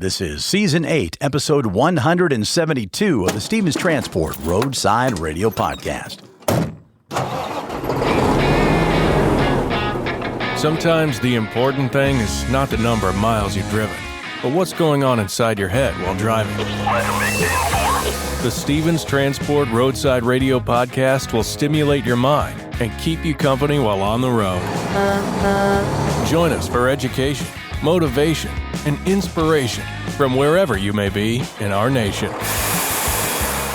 This is Season 8, Episode 172 of the Stevens Transport Roadside Radio Podcast. Sometimes the important thing is not the number of miles you've driven, but what's going on inside your head while driving. The Stevens Transport Roadside Radio Podcast will stimulate your mind and keep you company while on the road. Join us for education, motivation, and inspiration from wherever you may be in our nation.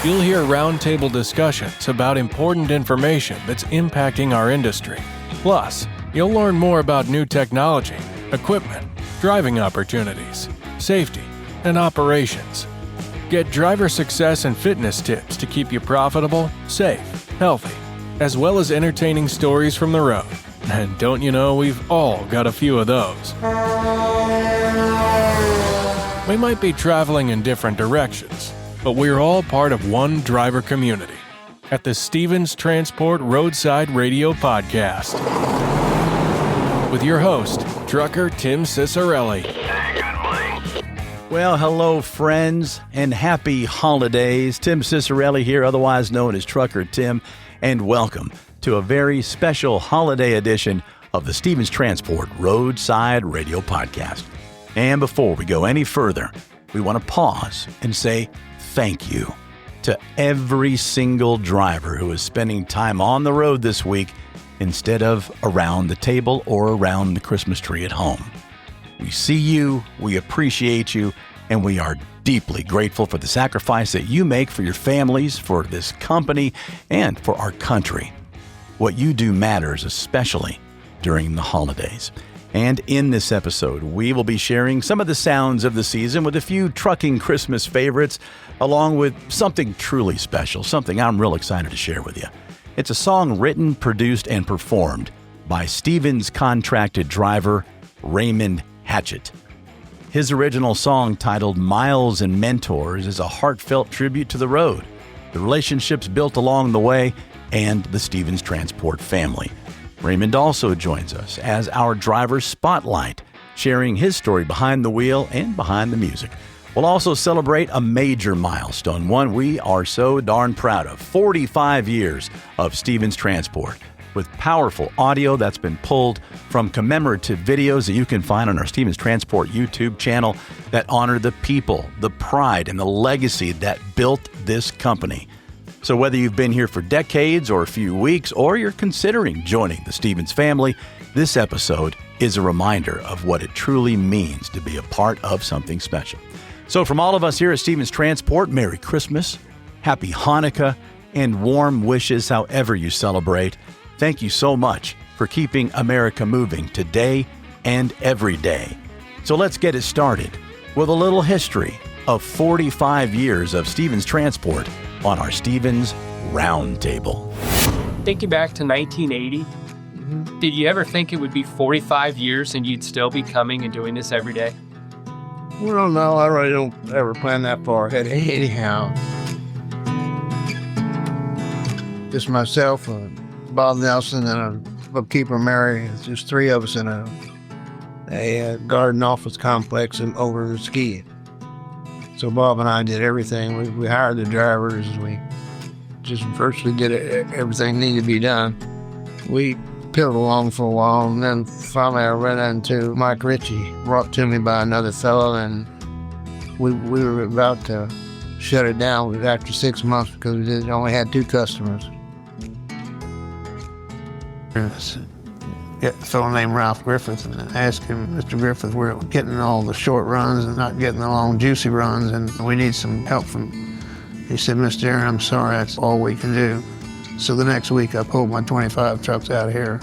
You'll hear roundtable discussions about important information that's impacting our industry. Plus, you'll learn more about new technology, equipment, driving opportunities, safety, and operations. Get driver success and fitness tips to keep you profitable, safe, healthy, as well as entertaining stories from the road. And don't you know, we've all got a few of those. We might be traveling in different directions, but we're all part of one driver community at the Stevens Transport Roadside Radio Podcast. With your host, trucker Tim Cicerelli. Well, hello, friends, and happy holidays. Tim Cicerelli here, otherwise known as Trucker Tim, and welcome to a very special holiday edition of the Stevens Transport Roadside Radio Podcast. And before we go any further, we want to pause and say thank you to every single driver who is spending time on the road this week instead of around the table or around the Christmas tree at home. We see you, we appreciate you, and we are deeply grateful for the sacrifice that you make for your families, for this company, and for our country. What you do matters, especially during the holidays. And in this episode, we will be sharing some of the sounds of the season with a few trucking Christmas favorites, along with something truly special, something I'm real excited to share with you. It's a song written, produced, and performed by Stevens contracted driver Raymond Hatchett. His original song, titled Miles and Mentors, is a heartfelt tribute to the road, the relationships built along the way, and the Stevens Transport family. Raymond also joins us as our driver spotlight, sharing his story behind the wheel and behind the music. We'll also celebrate a major milestone, one we are so darn proud of: 45 years of Stevens Transport, with powerful audio that's been pulled from commemorative videos that you can find on our Stevens Transport YouTube channel that honor the people, the pride, and the legacy that built this company. So whether you've been here for decades or a few weeks, or you're considering joining the Stevens family, this episode is a reminder of what it truly means to be a part of something special. So from all of us here at Stevens Transport, Merry Christmas, Happy Hanukkah, and warm wishes however you celebrate. Thank you so much for keeping America moving today and every day. So let's get it started with a little history of 45 years of Stevens Transport on our Stevens Roundtable. Thinking back to 1980, did you ever think it would be 45 years and you'd still be coming and doing this every day? Well, no, I really don't ever plan that far ahead anyhow. Just myself and Bob Nelson and a bookkeeper, Mary. It's just three of us in a garden office complex over in Mesquite. So Bob and I did everything. We hired the drivers. We just virtually did everything needed to be done. We piddled along for a while, and then finally I ran into Mike Ritchie, brought to me by another fellow, and we were about to shut it down after 6 months because we only had 2 customers. Get a fellow named Ralph Griffith, and I asked him, Mr. Griffith, we're getting all the short runs and not getting the long juicy runs, and we need some help from. He said, Mr. Aaron, I'm sorry, that's all we can do. So the next week I pulled my 25 trucks out of here,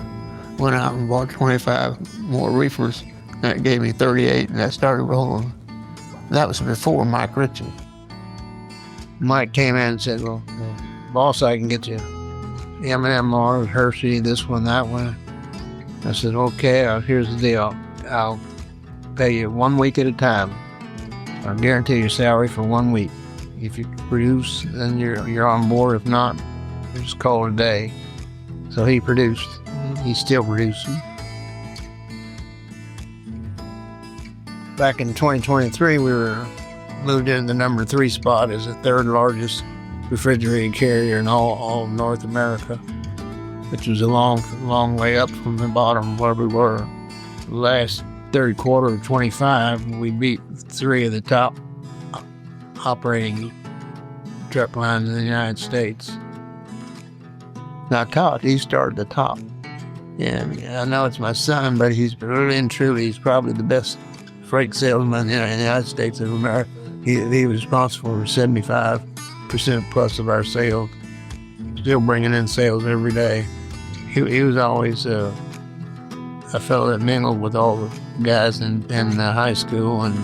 went out and bought 25 more reefers. That gave me 38, and that started rolling. That was before Mike Ritchie. Mike came in and said, well, boss, I can get you M&M, Hershey, this one, that one. I said, okay, here's the deal. I'll pay you 1 week at a time. I'll guarantee your salary for 1 week. If you produce, then you're on board. If not, just call it a day. So he produced. He's still producing. Back in 2023, we were moved into the number 3 spot as the 3rd largest refrigerated carrier in all of North America, which was a long way up from the bottom where we were. Last third quarter of 25, we beat 3 of the top operating truck lines in the United States. Not Todd, he started the top. And I know it's my son, but he's really and truly, he's probably the best freight salesman in the United States of America. He was responsible for 75% plus of our sales, still bringing in sales every day. He was always a fellow that mingled with all the guys in high school and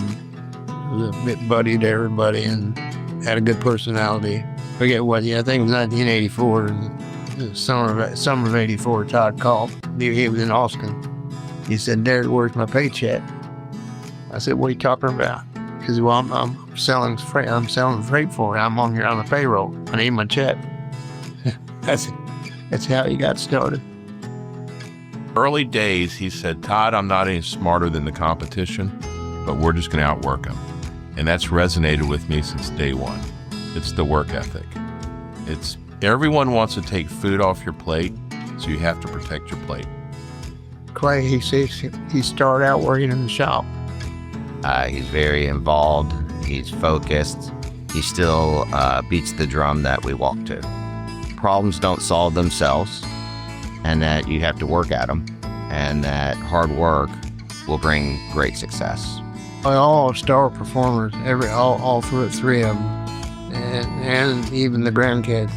was a bit buddy to everybody and had a good personality. Forget what, I think it was 1984, summer of 84, Todd called. He was in Austin. He said, "Derek, where's my paycheck?" I said, "What are you talking about?" Because, well, I'm selling freight. I'm selling freight for you. I'm on the payroll. I need my check. That's how he got started. Early days, he said, "Todd, I'm not any smarter than the competition, but we're just going to outwork them." And that's resonated with me since day one. It's the work ethic. It's everyone wants to take food off your plate, so you have to protect your plate. Clay, he started out working in the shop. He's very involved. He's focused. He still beats the drum that we walk to. Problems don't solve themselves, and that you have to work at them, and that hard work will bring great success. All star performers, all 3 of them, and even the grandkids.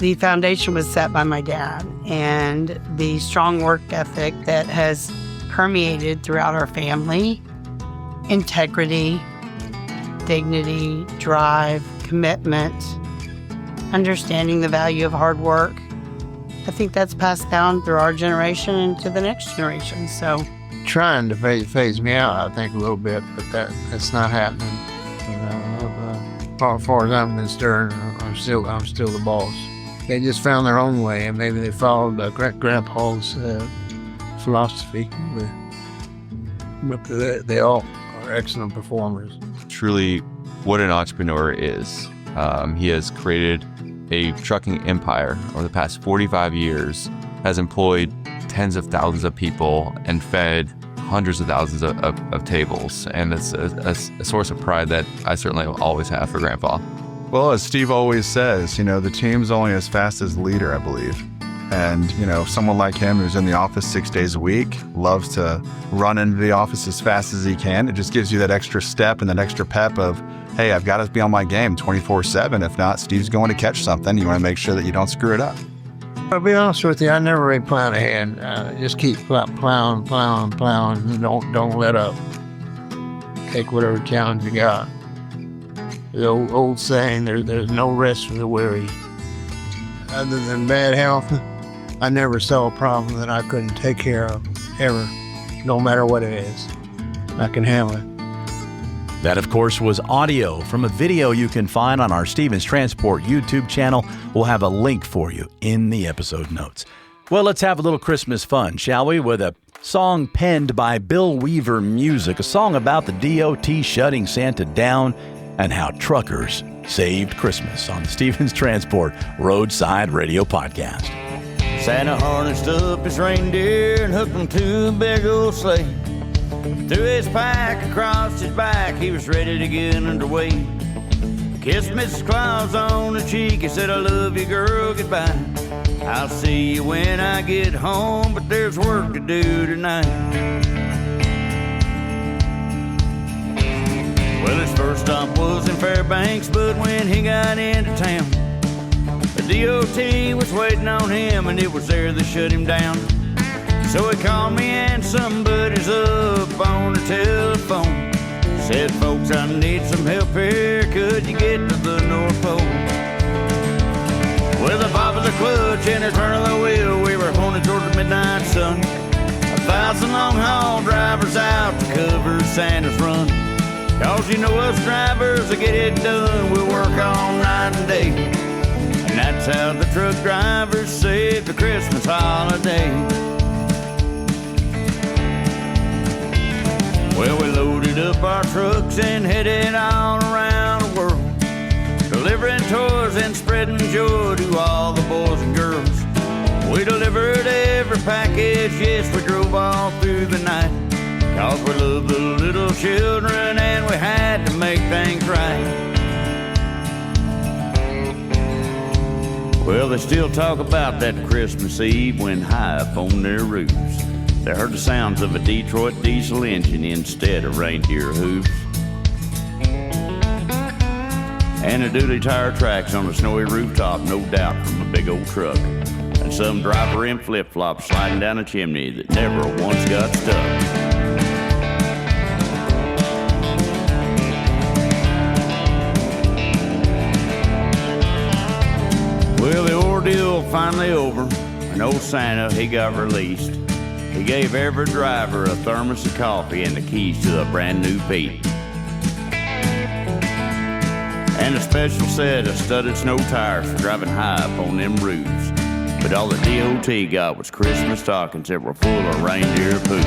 The foundation was set by my dad, and the strong work ethic that has permeated throughout our family, integrity, dignity, drive, commitment, understanding the value of hard work. I think that's passed down through our generation and to the next generation. So, trying to phase me out, I think, a little bit, but that's not happening. As far as I'm concerned, I'm still the boss. They just found their own way, and maybe they followed Grandpa's philosophy. But they all are excellent performers. Truly, what an entrepreneur is. He has created a trucking empire over the past 45 years, has employed tens of thousands of people and fed hundreds of thousands of tables. And it's a source of pride that I certainly always have for Grandpa. Well, as Steve always says, the team's only as fast as the leader, I believe. And, someone like him who's in the office 6 days a week, loves to run into the office as fast as he can. It just gives you that extra step and that extra pep of, hey, I've got to be on my game 24/7. If not, Steve's going to catch something. You want to make sure that you don't screw it up. I'll be honest with you, I never really plan ahead. Just keep plowing, and don't let up. Take whatever challenge you got. The old saying, there's no rest for the weary. Other than bad health, I never saw a problem that I couldn't take care of, ever, no matter what it is. I can handle it. That, of course, was audio from a video you can find on our Stevens Transport YouTube channel. We'll have a link for you in the episode notes. Well, let's have a little Christmas fun, shall we, with a song penned by Bill Weaver Music, a song about the D.O.T. shutting Santa down and how truckers saved Christmas on the Stevens Transport Roadside Radio Podcast. Santa harnessed up his reindeer and hooked them to a big old sleigh. Threw his pack across his back, he was ready to get underway. Kissed Mrs. Claus on the cheek, he said, "I love you, girl, goodbye. I'll see you when I get home, but there's work to do tonight." Well, his first stop was in Fairbanks, but when he got into town, the D.O.T. was waiting on him, and it was there that shut him down. So he called me and some buddies up on the telephone. Said, "Folks, I need some help here, could you get to the North Pole?" With a pop of the clutch and a turn of the wheel, we were pointed toward the midnight sun. 1,000 long-haul drivers out to cover Santa's run. 'Cause you know us drivers, to get it done, we'll work all night and day. And that's how the truck drivers saved the Christmas holiday. Well, we loaded up our trucks and headed all around the world, delivering toys and spreading joy to all the boys and girls. We delivered every package, yes, we drove all through the night, 'cause we love the little children and we had to make things right. Well, they still talk about that Christmas Eve when high up on their roofs they heard the sounds of a Detroit diesel engine instead of reindeer hooves. And a duty tire tracks on a snowy rooftop, no doubt from a big old truck. And some driver in flip-flops sliding down a chimney that never once got stuck. Well, the ordeal finally over, and old Santa, he got released. He gave every driver a thermos of coffee and the keys to a brand new Pete. And a special set of studded snow tires for driving high up on them roofs. But all the D.O.T. got was Christmas stockings that were full of reindeer poop.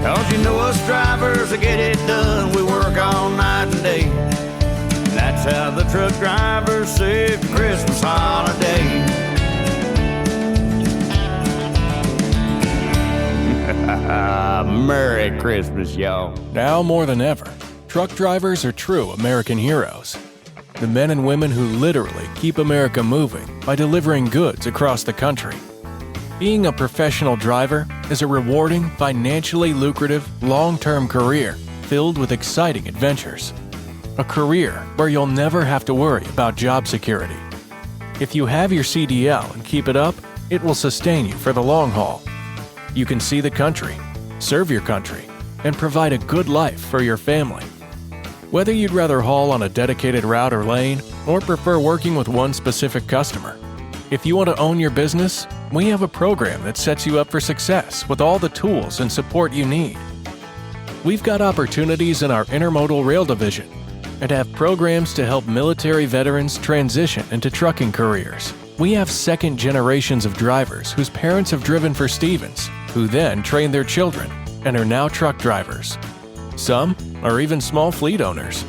'Cause you know us drivers that get it done, we work all night and day. And that's how the truck drivers save the Christmas holiday. Merry Christmas, y'all. Now more than ever, truck drivers are true American heroes. The men and women who literally keep America moving by delivering goods across the country. Being a professional driver is a rewarding, financially lucrative, long-term career filled with exciting adventures. A career where you'll never have to worry about job security. If you have your CDL and keep it up, it will sustain you for the long haul. You can see the country, serve your country, and provide a good life for your family. Whether you'd rather haul on a dedicated route or lane, or prefer working with one specific customer, if you want to own your business, we have a program that sets you up for success with all the tools and support you need. We've got opportunities in our intermodal rail division and have programs to help military veterans transition into trucking careers. We have second generations of drivers whose parents have driven for Stevens, who then trained their children and are now truck drivers. Some are even small fleet owners.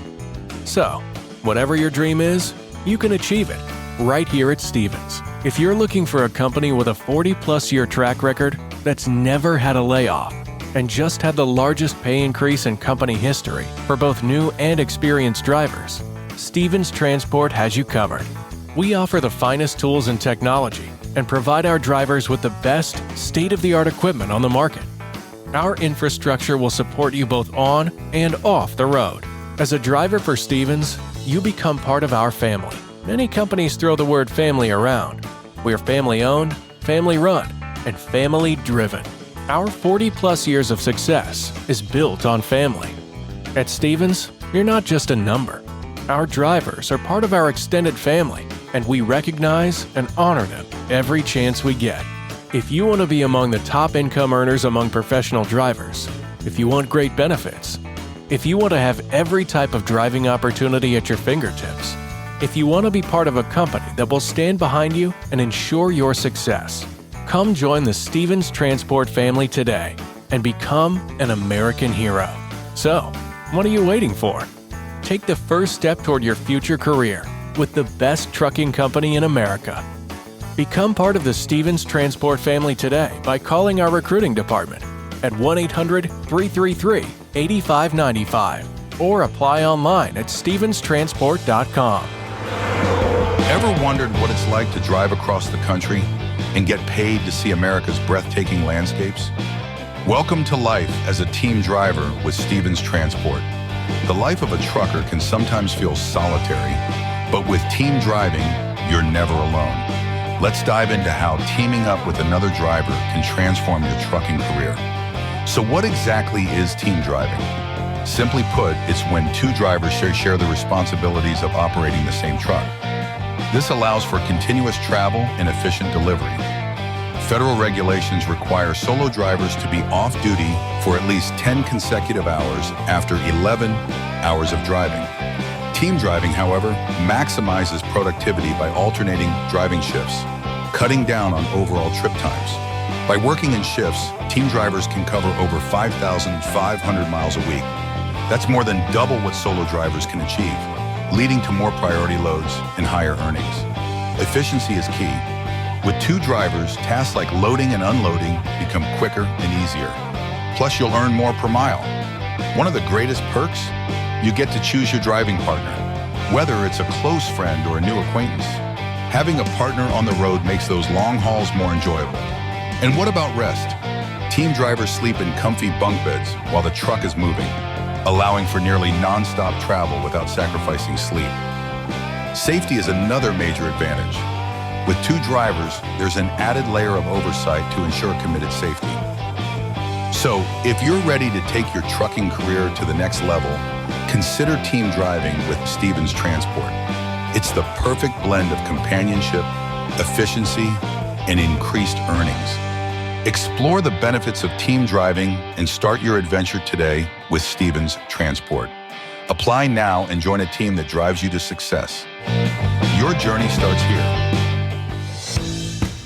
So, whatever your dream is, you can achieve it right here at Stevens. If you're looking for a company with a 40-plus year track record that's never had a layoff and just had the largest pay increase in company history for both new and experienced drivers, Stevens Transport has you covered. We offer the finest tools and technology and provide our drivers with the best state-of-the-art equipment on the market. Our infrastructure will support you both on and off the road. As a driver for Stevens, you become part of our family. Many companies throw the word family around. We're family-owned, family-run, and family-driven. Our 40-plus years of success is built on family. At Stevens, you're not just a number. Our drivers are part of our extended family, and we recognize and honor them every chance we get. If you want to be among the top income earners among professional drivers, if you want great benefits, if you want to have every type of driving opportunity at your fingertips, if you want to be part of a company that will stand behind you and ensure your success, come join the Stevens Transport family today and become an American hero. So, what are you waiting for? Take the first step toward your future career with the best trucking company in America. Become part of the Stevens Transport family today by calling our recruiting department at 1-800-333-8595 or apply online at stevenstransport.com. Ever wondered what it's like to drive across the country and get paid to see America's breathtaking landscapes? Welcome to life as a team driver with Stevens Transport. The life of a trucker can sometimes feel solitary, but with team driving, you're never alone. Let's dive into how teaming up with another driver can transform your trucking career. So what exactly is team driving? Simply put, it's when two drivers share the responsibilities of operating the same truck. This allows for continuous travel and efficient delivery. Federal regulations require solo drivers to be off duty for at least 10 consecutive hours after 11 hours of driving. Team driving, however, maximizes productivity by alternating driving shifts, cutting down on overall trip times. By working in shifts, team drivers can cover over 5,500 miles a week. That's more than double what solo drivers can achieve, leading to more priority loads and higher earnings. Efficiency is key. With 2 drivers, tasks like loading and unloading become quicker and easier. Plus, you'll earn more per mile. One of the greatest perks, you get to choose your driving partner, whether it's a close friend or a new acquaintance. Having a partner on the road makes those long hauls more enjoyable. And what about rest? Team drivers sleep in comfy bunk beds while the truck is moving, allowing for nearly non-stop travel without sacrificing sleep. Safety is another major advantage. With 2 drivers, there's an added layer of oversight to ensure committed safety. So, if you're ready to take your trucking career to the next level, consider team driving with Stevens Transport. It's the perfect blend of companionship, efficiency, and increased earnings. Explore the benefits of team driving and start your adventure today with Stevens Transport. Apply now and join a team that drives you to success. Your journey starts here.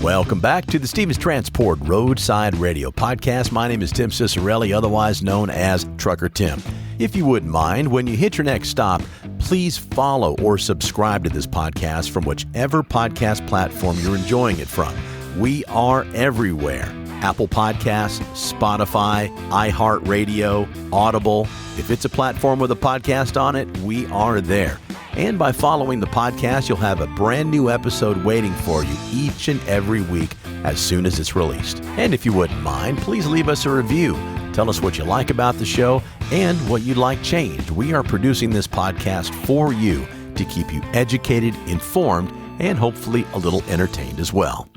Welcome back to the Stevens Transport Roadside Radio Podcast. My name is Tim Cicerelli, otherwise known as Trucker Tim. If you wouldn't mind, when you hit your next stop, please follow or subscribe to this podcast from whichever podcast platform you're enjoying it from. We are everywhere. Apple Podcasts, Spotify, iHeartRadio, Audible. If it's a platform with a podcast on it, we are there. And by following the podcast, you'll have a brand new episode waiting for you each and every week as soon as it's released. And if you wouldn't mind, please leave us a review. Tell us what you like about the show and what you'd like changed. We are producing this podcast for you to keep you educated, informed, and hopefully a little entertained as well.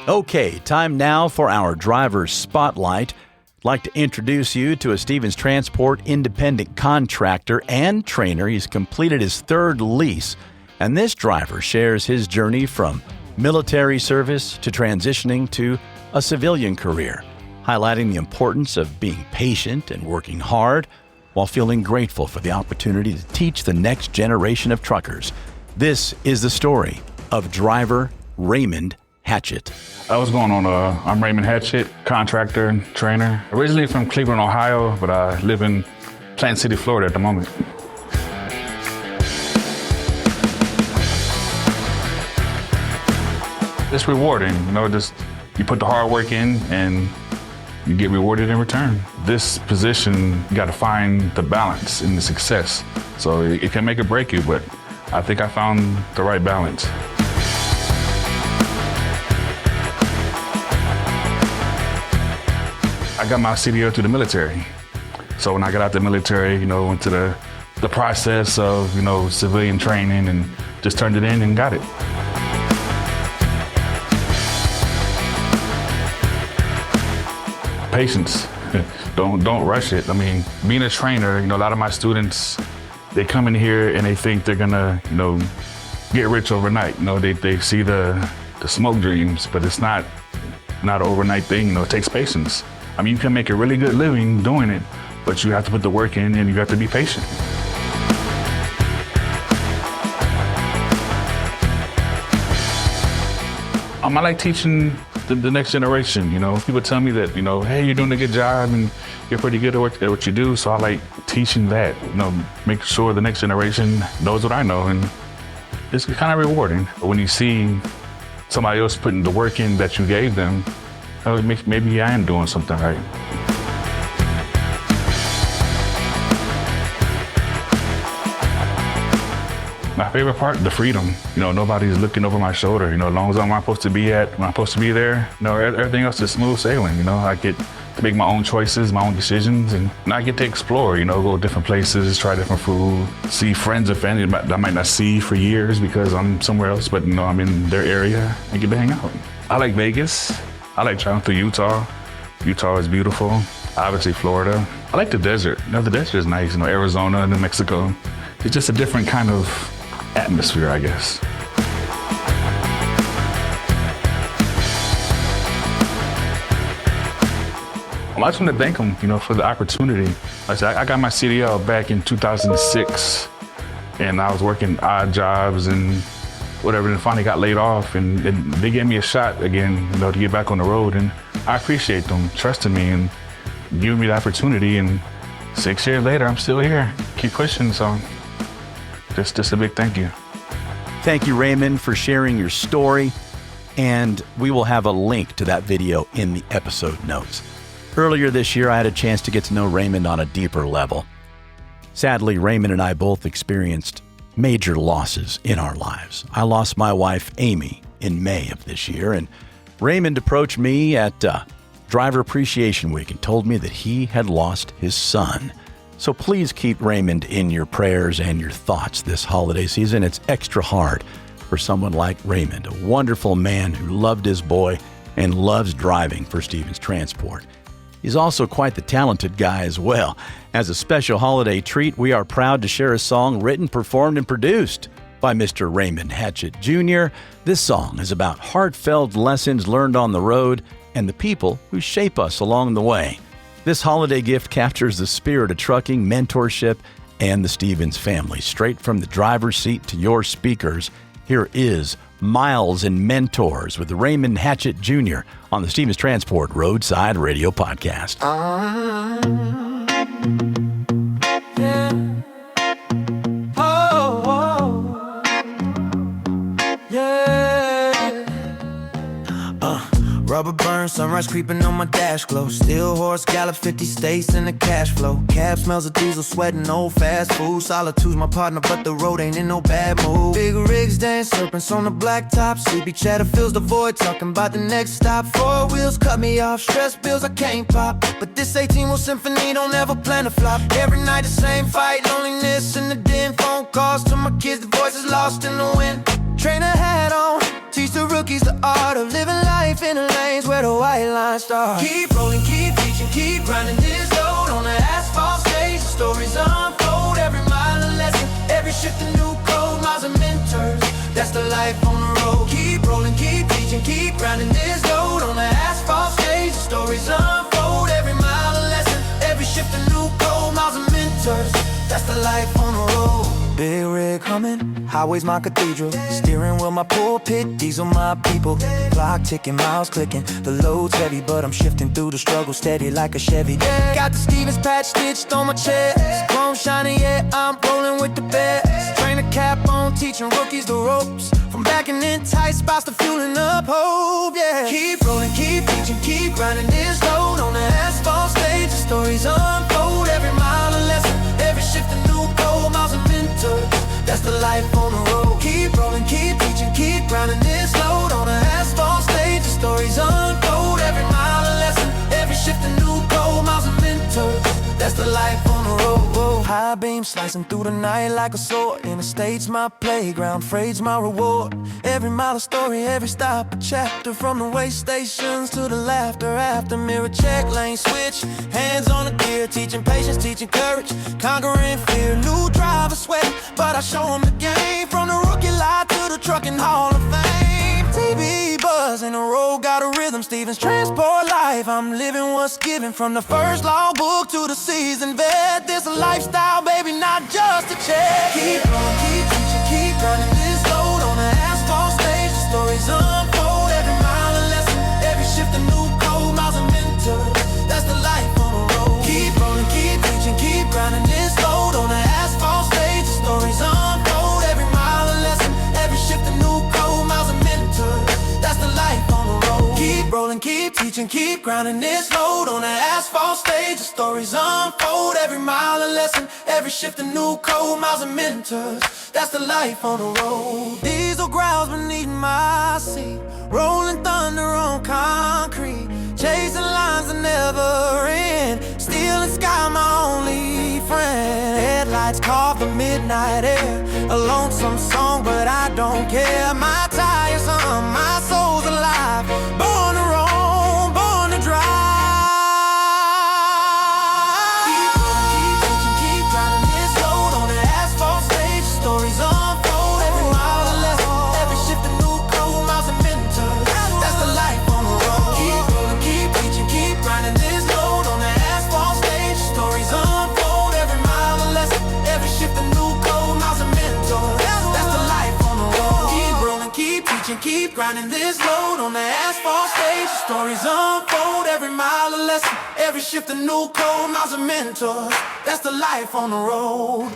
Okay, time now for our driver's spotlight. I'd like to introduce you to a Stevens Transport independent contractor and trainer. He's completed his 3rd lease, and this driver shares his journey from military service to transitioning to a civilian career, highlighting the importance of being patient and working hard while feeling grateful for the opportunity to teach the next generation of truckers. This is the story of driver Raymond Hatchett. What's going on? I'm Raymond Hatchett, contractor and trainer. Originally from Cleveland, Ohio, but I live in Plant City, Florida at the moment. It's rewarding, just you put the hard work in and you get rewarded in return. This position, you got to find the balance in the success. So it can make or break you, but I think I found the right balance. I got my CDO through the military. So when I got out the military, went to the process of, civilian training and just turned it in and got it. Patience. Don't rush it. Being a trainer, a lot of my students, they come in here and they think they're gonna, get rich overnight. They see the smoke dreams, but it's not an overnight thing. It takes patience. You can make a really good living doing it, but you have to put the work in and you have to be patient. I like teaching the next generation. People tell me that, hey, you're doing a good job and you're pretty good at what you do. So I like teaching that, make sure the next generation knows what I know. And it's kind of rewarding. But when you see somebody else putting the work in that you gave them, maybe I am doing something right. My favorite part, the freedom. Nobody's looking over my shoulder. As long as I'm supposed to be at, when I'm supposed to be there, everything else is smooth sailing. I get to make my own choices, my own decisions, and I get to explore, go different places, try different food, see friends and family that I might not see for years because I'm somewhere else, but I'm in their area and get to hang out. I like Vegas. I like traveling through Utah. Utah is beautiful. Obviously, Florida. I like the desert. The desert is nice. Arizona, New Mexico. It's just a different kind of atmosphere, I guess. I just want to thank them, for the opportunity. Like I said, I got my CDL back in 2006, and I was working odd jobs and whatever, and finally got laid off, and they gave me a shot again, to get back on the road, and I appreciate them trusting me and giving me the opportunity, and 6 years later, I'm still here, keep pushing, so just a big thank you. Thank you, Raymond, for sharing your story, and we will have a link to that video in the episode notes. Earlier this year, I had a chance to get to know Raymond on a deeper level. Sadly, Raymond and I both experienced major losses in our lives. I lost my wife, Amy, in May of this year, and Raymond approached me at Driver Appreciation Week and told me that he had lost his son. So please keep Raymond in your prayers and your thoughts this holiday season. It's extra hard for someone like Raymond, a wonderful man who loved his boy and loves driving for Stevens Transport. He's also quite the talented guy as well. As a special holiday treat, we are proud to share a song written, performed, and produced by Mr. Raymond Hatchett Jr. This song is about heartfelt lessons learned on the road and the people who shape us along the way. This holiday gift captures the spirit of trucking, mentorship, and the Stevens family. Straight from the driver's seat to your speakers, here is Miles and Mentors with Raymond Hatchett Jr. on the Stevens Transport Roadside Radio Podcast. Rubber burn, sunrise creeping on my dash glow. Steel horse gallop 50 states in the cash flow. Cab smells of diesel, sweating old fast food. Solitude's my partner, but the road ain't in no bad mood. Big rigs dance, serpents on the blacktop. Sleepy chatter fills the void, talking about the next stop. Four wheels cut me off, stress bills I can't pop. But this 18-wheel symphony don't ever plan to flop. Every night the same fight, loneliness in the den. Phone calls to my kids, the voices lost in the wind. Trainer hat on, teach the rookies the art of living life in the lanes where the white lines start. Keep rolling, keep teaching, keep grinding this load on the asphalt stage. The stories unfold, every mile a lesson, every shift a new code. Miles of mentors, that's the life on the road. Keep rolling, keep teaching, keep grinding this load on the asphalt stage. The stories unfold, every mile a lesson, every shift a new code. Miles of mentors, that's the life on the road. Big rig humming, highway's my cathedral. Steering wheel my pulpit, diesel my people. Clock ticking, miles clicking, the load's heavy, but I'm shifting through the struggle steady like a Chevy. Got the Stevens patch stitched on my chest, chrome shining, yeah, I'm rolling with the best. Trainer cap on, teaching rookies the ropes. From backing in tight spots to fueling up hope, yeah. Keep rolling, keep teaching, keep grinding this load on the asphalt stage. The stories unfold, every mile a lesson, every shift a new goal. Miles of mentors, that's the life on the road. Keep rolling, keep teaching, keep grinding this load on the asphalt stage. The stories unfold, every mile a lesson, every shift a new goal. Miles of mentors, that's the life on the road. High beam slicing through the night like a sword. Interstate's my playground, freight's my reward. Every mile a story, every stop a chapter. From the way stations to the laughter after. Mirror check, lane switch, hands on the gear. Teaching patience, teaching courage, conquering fear. New driver sweat, but I show them the game. From the rookie lot to the trucking hall of fame. TV buzz and the road got a rhythm. Stevens Transport life, I'm living what's given. From the first logbook to the seasoned vet. This a lifestyle, baby, not just a check. Keep on, keep teaching, keep running this load on the asphalt stage. The stories unfold, every mile a lesson, every shift a new code. Miles of mentors, that's the life on the road. Keep rolling, keep teaching, keep grinding this load on the asphalt stage. The stories unfold, every mile a lesson, every shift a new code. Miles of mentors, that's the life on the road. Keep rolling, keep teaching, keep grinding this load on the asphalt stage. The stories unfold, every mile a lesson, every shift a new code. Miles of mentors, that's the life on the road. Diesel growls beneath my seat, rolling thunder on concrete, chasing lines that never end. Steel and sky, my only friend. Headlights carve the midnight air, a lonesome song, but I don't care. My tires on, my soul's alive, born to roam, born to drive. Keep rolling, keep teaching, keep grinding this load on the asphalt stage. The stories unfold, every mile a lesson, every shift a new code. Miles of mentors, that's the life on the road. Keep rolling, keep teaching, keep grinding this load on the asphalt stage. The stories unfold, every mile a lesson, every shift a new code. Miles of mentors, that's the life on the road. Keep rolling, grinding this load on the asphalt stage. The stories unfold, every mile a lesson, every shift a new code, miles of mentors. That's the life on the road.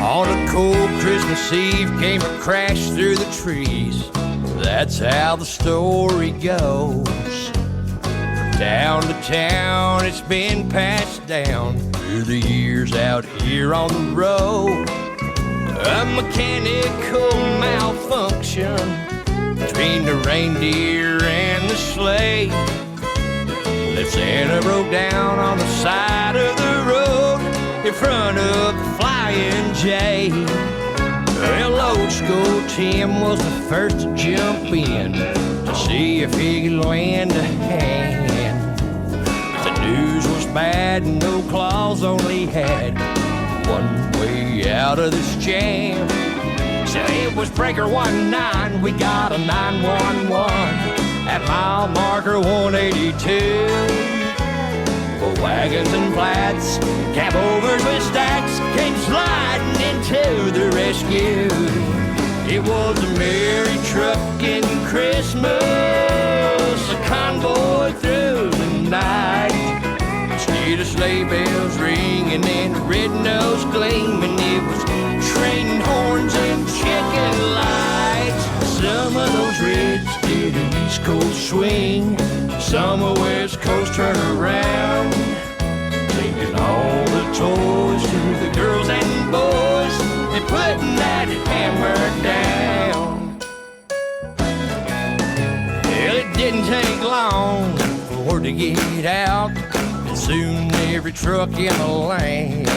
On a cold Christmas Eve came a crash through the trees. That's how the story goes. From town to town, it's been passed down through the years out here on the road. A mechanical malfunction between the reindeer and the sleigh. That Santa broke down on the side of the road in front of the Flying J. Well, old school Tim was the first to jump in to see if he could lend a hand. The news was bad and no claws, only had one way out of this jam. So it was breaker 19, we got a 911 at mile marker 182. Wagons and flats, cab overs with stacks came sliding into the rescue. It was a merry trucking Christmas, a convoy through the night. Instead of sleigh bells ringing and red nose gleaming, it was train horns and chicken lights. Some of those reds did an East Coast swing, some a West Coast turn around, taking all the toys to the girls and boys and putting that hammer down. Well, it didn't take long for word to get out, and soon every truck in the land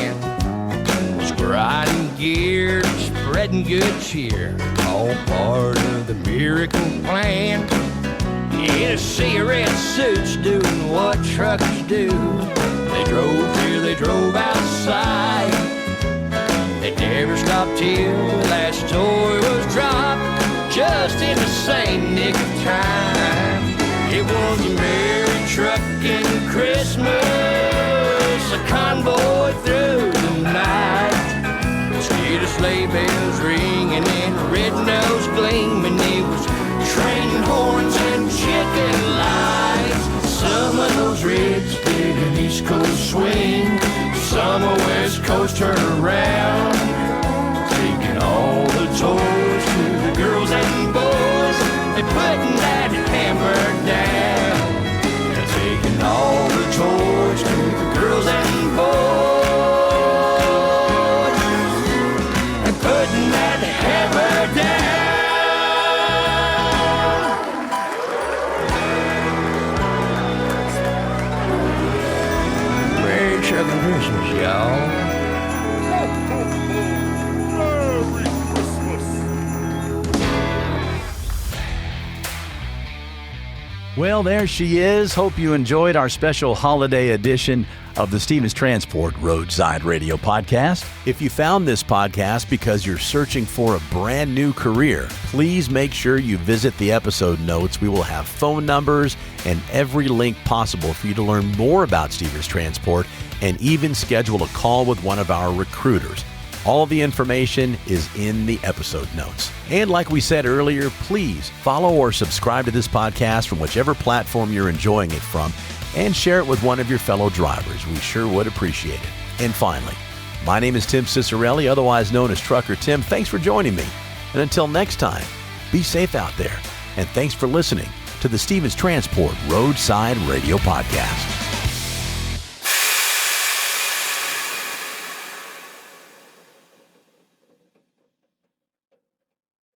was grinding gear, spreading good cheer, all part of the miracle plan. In a sea of red suits doing what truckers do. They drove till they drove outside. They never stopped till the last toy was dropped, just in the same nick of time. It was a merry trucking Christmas, a convoy through the night. Instead of sleigh bells ringing and red nose gleaming, it was train horns and chicken lights. Some of those reds did an East Coast swing, some a West Coast turn around, taking all the toys to the girls and boys and putting that hammer down. Taking all the toys to the girls and boys and putting that hammer down. Trucking Christmas, y'all. Well, there she is. Hope you enjoyed our special holiday edition of the Stevens Transport Roadside Radio Podcast. If you found this podcast because you're searching for a brand new career, please make sure you visit the episode notes. We will have phone numbers and every link possible for you to learn more about Stevens Transport and even schedule a call with one of our recruiters. All the information is in the episode notes. And like we said earlier, please follow or subscribe to this podcast from whichever platform you're enjoying it from, and share it with one of your fellow drivers. We sure would appreciate it. And finally, my name is Tim Cicerelli, otherwise known as Trucker Tim. Thanks for joining me. And until next time, be safe out there. And thanks for listening to the Stevens Transport Roadside Radio Podcast.